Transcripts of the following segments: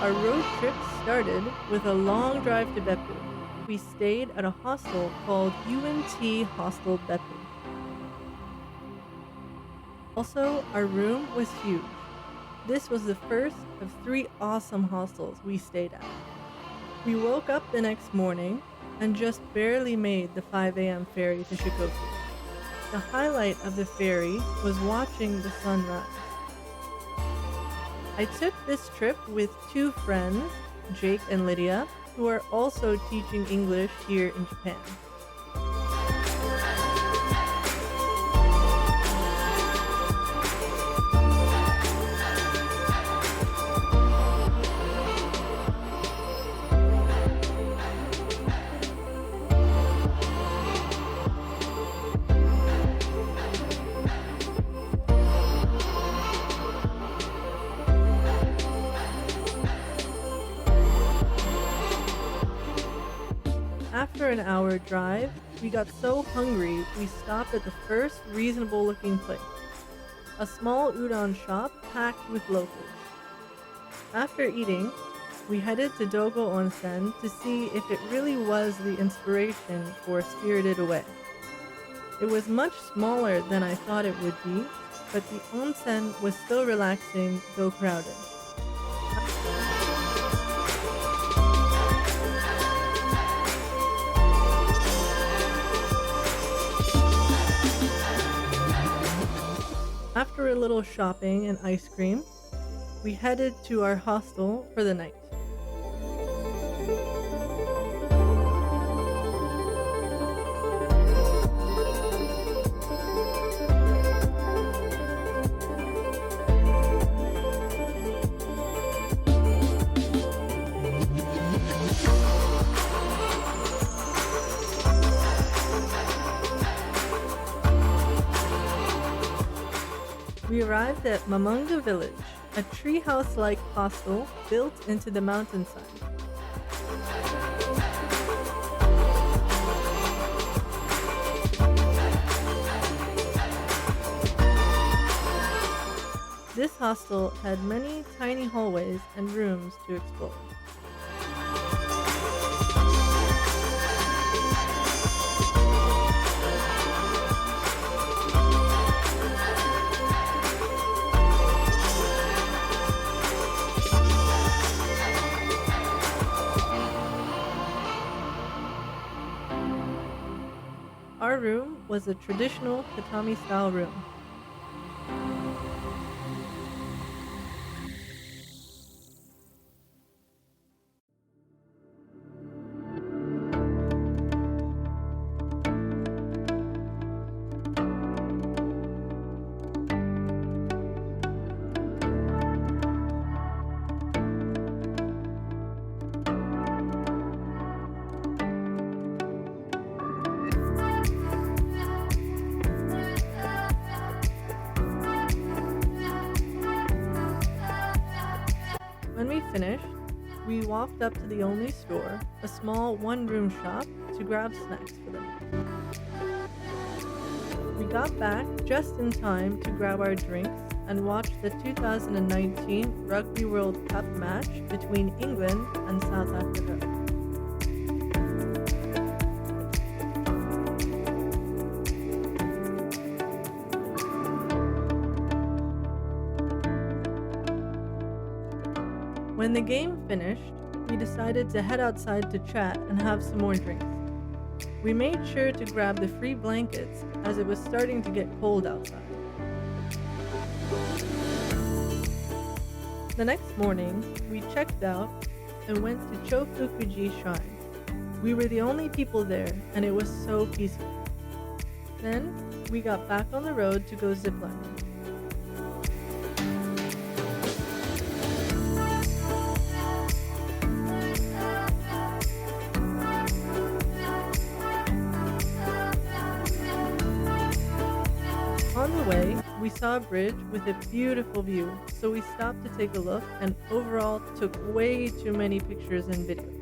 Our road trip started with a long drive to Beppu. We stayed at a hostel called UNT Hostel Beppu. Also, our room was huge. This was the first of 3 awesome hostels we stayed at. We woke up the next morning and just barely made the 5 a.m. ferry to Shikoku. The highlight of the ferry was watching the sun rise. I took this trip with 2 friends, Jake and Lydia, who are also teaching English here in Japan. After an hour drive, we got so hungry we stopped at the first reasonable looking place, a small udon shop packed with locals. After eating, we headed to Dogo Onsen to see if it really was the inspiration for Spirited Away. It was much smaller than I thought it would be, but the onsen was still relaxing though crowded. After a little shopping and ice cream, we headed to our hostel for the night. We arrived at Mamanga Village, a treehouse-like hostel built into the mountainside. This hostel had many tiny hallways and rooms to explore. Our room was a traditional tatami-style room. When we finished, we walked up to the only store, a small one-room shop, to grab snacks for the night. We got back just in time to grab our drinks and watch the 2019 Rugby World Cup match between England and South Africa. When the game finished, we decided to head outside to chat and have some more drinks. We made sure to grab the free blankets as it was starting to get cold outside. The next morning, we checked out and went to Chofukuji Shrine. We were the only people there and it was so peaceful. Then, we got back on the road to go ziplining. On the way, we saw a bridge with a beautiful view, so we stopped to take a look and overall took way too many pictures and videos.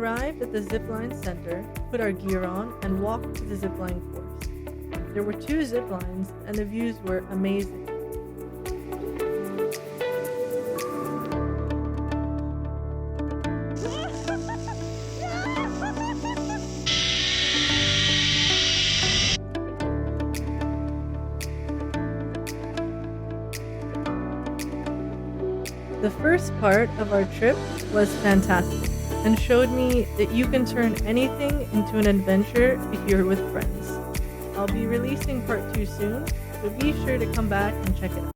arrived at the zipline center, put our gear on, and walked to the zipline course. There were 2 ziplines, and the views were amazing. The first part of our trip was fantastic and showed me that you can turn anything into an adventure if you're with friends. I'll be releasing part 2 soon, so be sure to come back and check it out.